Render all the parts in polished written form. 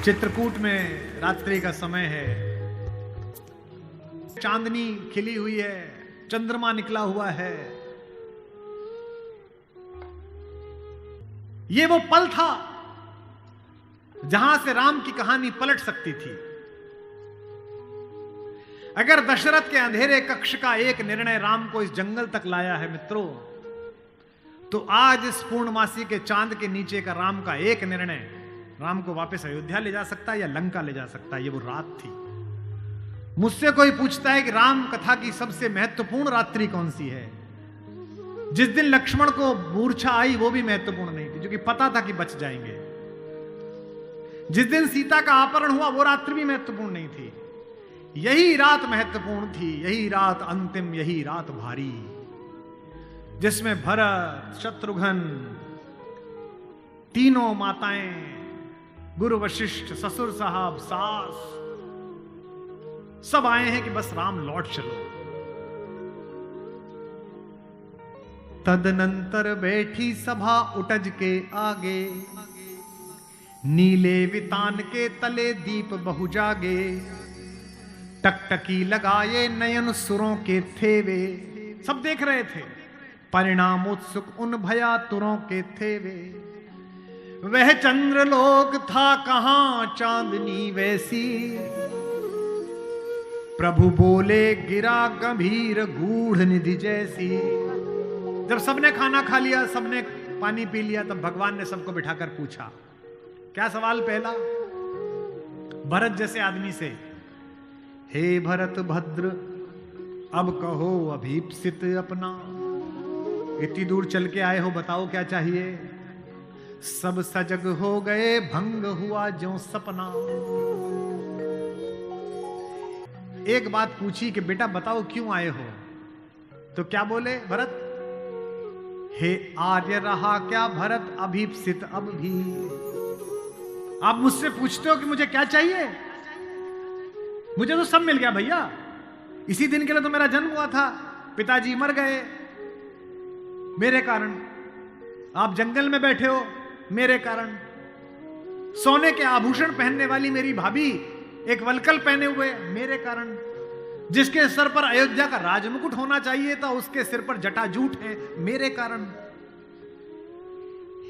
चित्रकूट में रात्रि का समय है, चांदनी खिली हुई है, चंद्रमा निकला हुआ है। ये वो पल था जहां से राम की कहानी पलट सकती थी। अगर दशरथ के अंधेरे कक्ष का एक निर्णय राम को इस जंगल तक लाया है मित्रों, तो आज इस पूर्णमासी के चांद के नीचे का राम का एक निर्णय राम को वापस अयोध्या ले जा सकता है या लंका ले जा सकता है। ये वो रात थी। मुझसे कोई पूछता है कि राम कथा की सबसे महत्वपूर्ण रात्रि कौन सी है, जिस दिन लक्ष्मण को मूर्छा आई वो भी महत्वपूर्ण नहीं थी, क्योंकि पता था कि बच जाएंगे। जिस दिन सीता का अपहरण हुआ वो रात्रि भी महत्वपूर्ण नहीं थी। यही रात महत्वपूर्ण थी, यही रात अंतिम, यही रात भारी, जिसमें भरत, शत्रुघ्न, तीनों माताएं, गुरु वशिष्ठ, ससुर साहब, सास, सब आए हैं कि बस राम लौट चलो। तदनंतर बैठी सभा उटज के आगे, नीले वितान के तले दीप बहु जागे, टकटकी लगाए नयन सुरों के थे वे। सब देख रहे थे, परिणाम उत्सुक उन भयातुरों के थे वे। वह चंद्रलोक था कहां चांदनी वैसी, प्रभु बोले गिरा गंभीर गूढ़ निधि जैसी। जब सबने खाना खा लिया, सबने पानी पी लिया, तब भगवान ने सबको बिठाकर पूछा। क्या सवाल पहला? भरत जैसे आदमी से, हे भरत भद्र, अब कहो अभीप्सित अपना। इतनी दूर चल के आए हो, बताओ क्या चाहिए। सब सजग हो गए, भंग हुआ ज्यों सपना। एक बात पूछी कि बेटा बताओ क्यों आए हो, तो क्या बोले भरत? हे आर्य रहा क्या भरत अभीप्सित अब भी। आप मुझसे पूछते हो कि मुझे क्या चाहिए? मुझे तो सब मिल गया भैया। इसी दिन के लिए तो मेरा जन्म हुआ था, पिताजी मर गए मेरे कारण, आप जंगल में बैठे हो मेरे कारण, सोने के आभूषण पहनने वाली मेरी भाभी एक वलकल पहने हुए मेरे कारण, जिसके सर पर अयोध्या का राजमुकुट होना चाहिए था उसके सिर पर जटाजूट है मेरे कारण।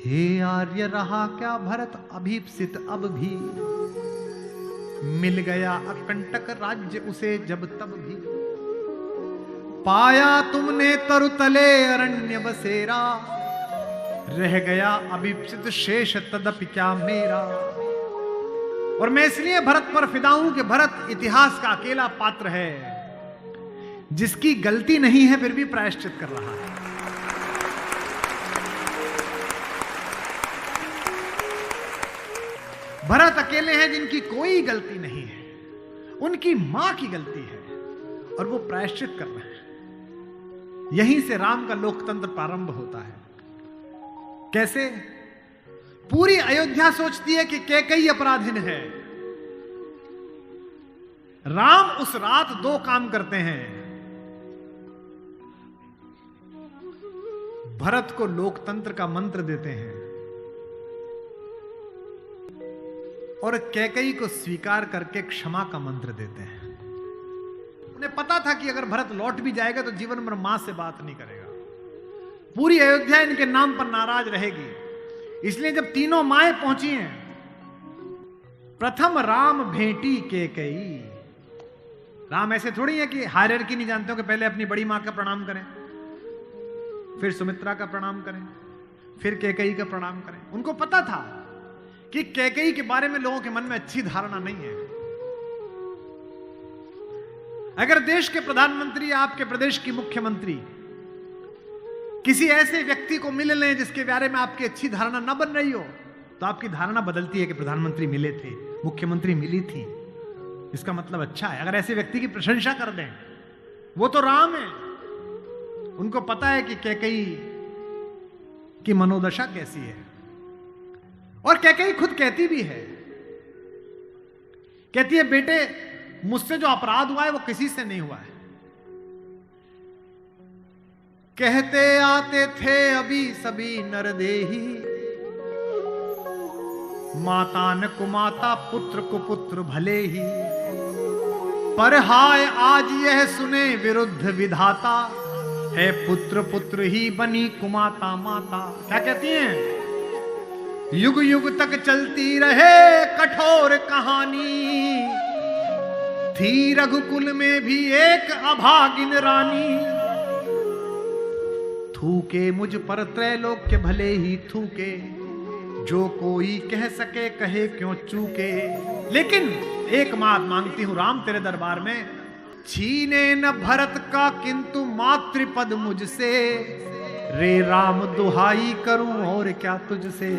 हे आर्य रहा क्या भरत अभीप्सित अब भी, मिल गया अकंटक राज्य उसे जब तब भी। पाया तुमने तरुतले अरण्य बसेरा, रह गया अभीप्सित शेष तदपि क्या मेरा। और मैं इसलिए भरत पर फिदा हूं कि भरत इतिहास का अकेला पात्र है जिसकी गलती नहीं है फिर भी प्रायश्चित कर रहा है। भरत अकेले हैं जिनकी कोई गलती नहीं है, उनकी मां की गलती है और वो प्रायश्चित कर रहे हैं। यहीं से राम का लोकतंत्र प्रारंभ होता है। कैसे? पूरी अयोध्या सोचती है कि कैकेयी अपराधिन है। राम उस रात दो काम करते हैं। भरत को लोकतंत्र का मंत्र देते हैं और कैकेयी को स्वीकार करके क्षमा का मंत्र देते हैं। उन्हें पता था कि अगर भरत लौट भी जाएगा तो जीवन भर मां से बात नहीं करेगा, पूरी अयोध्या इनके नाम पर नाराज रहेगी। इसलिए जब तीनों माएं पहुंची हैं, प्रथम राम भेंटी कैकेयी। राम ऐसे थोड़ी है कि हायरार्की नहीं जानते हो कि पहले अपनी बड़ी मां का प्रणाम करें, फिर सुमित्रा का प्रणाम करें, फिर कैकेयी का प्रणाम करें। उनको पता था कि कैकेयी के बारे में लोगों के मन में अच्छी धारणा नहीं है। अगर देश के प्रधानमंत्री या आपके प्रदेश की मुख्यमंत्री किसी ऐसे व्यक्ति को मिल लें जिसके बारे में आपकी अच्छी धारणा न बन रही हो, तो आपकी धारणा बदलती है कि प्रधानमंत्री मिले थे, मुख्यमंत्री मिली थी, इसका मतलब अच्छा है। अगर ऐसे व्यक्ति की प्रशंसा कर दें, वो तो राम है। उनको पता है कि कैकेयी की मनोदशा कैसी है, और कैकेयी खुद कहती भी है, कहती है बेटे मुझसे जो अपराध हुआ है वो किसी से नहीं हुआ है। कहते आते थे अभी सभी नरदेही, माता न कुमाता पुत्र को पुत्र भले ही, पर हाय आज यह सुने विरुद्ध विधाता, है पुत्र पुत्र ही बनी कुमाता माता। क्या कहती हैं? युग युग तक चलती रहे कठोर कहानी, थी रघुकुल में भी एक अभागिन रानी, थूके मुझ पर त्रैलोक्य भले ही थूके, जो कोई कह सके कहे क्यों चूके। लेकिन एक बात मांगती हूं राम तेरे दरबार में, छीने न भरत का किंतु मातृपद मुझसे, रे राम दुहाई करूं और क्या तुझसे।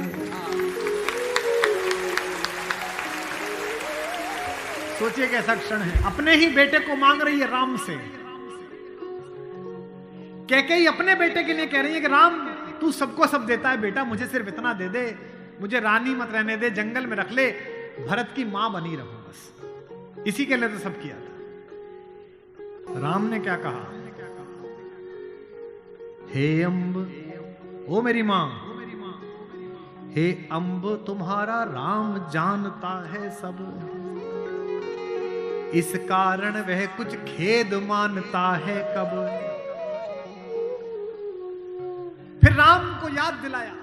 सोचिए कैसा क्षण है, अपने ही बेटे को मांग रही है राम से। कैकेयी अपने बेटे के लिए कह रही है कि राम तू सबको सब देता है बेटा, मुझे सिर्फ इतना दे दे, मुझे रानी मत रहने दे, जंगल में रख ले, भरत की मां बनी रहूं बस। इसी के लिए तो सब किया था। राम ने क्या कहा? हे अम्ब, ओ मेरी मां, हे अम्ब तुम्हारा राम जानता है सब, इस कारण वह कुछ खेद मानता है कब। फिर राम को याद दिलाया।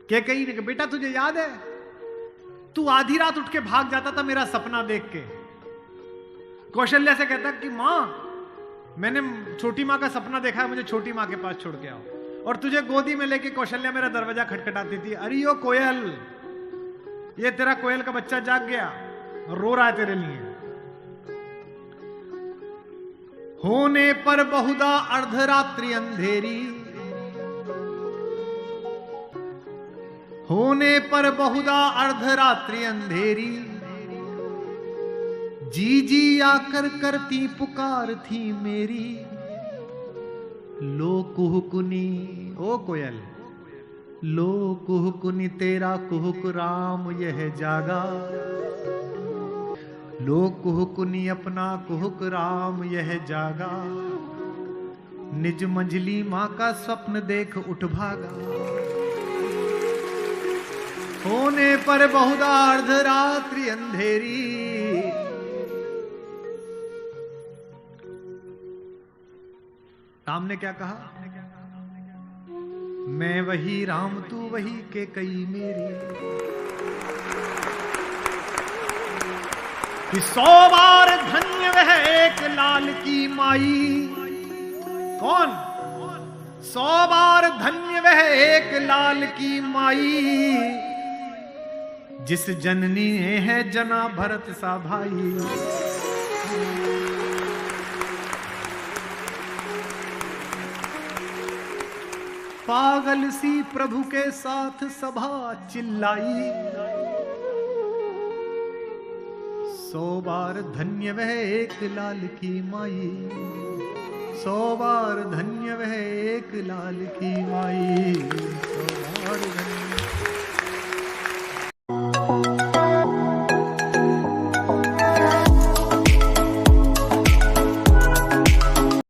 कैकेयी ने कहा बेटा तुझे याद है, तू आधी रात उठ के भाग जाता था मेरा सपना देख के। कौशल्या से कहता कि मां मैंने छोटी मां का सपना देखा है, मुझे छोटी मां के पास छोड़ के आओ। और तुझे गोदी में लेके कौशल्या मेरा दरवाजा खटखटाती थी, अरे ओ कोयल, ये तेरा कोयल का बच्चा जाग गया, रो रहा है तेरे लिए। होने पर बहुधा अर्धरात्रि अंधेरी, होने पर बहुधा अर्धरात्रि अंधेरी, जी जी आकर करती पुकार थी मेरी, लो कुहुकुनी, ओ कोयल, लो कुहुकुनी तेरा कुहुक राम यह जागा, लो कुहुकुनी अपना कुहुक राम यह जागा, निज मंझली मां का स्वप्न देख उठ भागा। होने पर बहुधा अर्धरात्रि अंधेरी, राम ने क्या कहा? मैं वही राम तू वही कैकेयी मेरी, कि 100 बार धन्य वह एक लाल की माई। कौन? 100 बार धन्य वह एक लाल की माई, जिस जननी ने है जना भरत सा भाई। पागल सी प्रभु के साथ सभा चिल्लाई, 100 बार धन्य वह एक लाल की माई, 100 बार धन्य वह एक लाल की माई।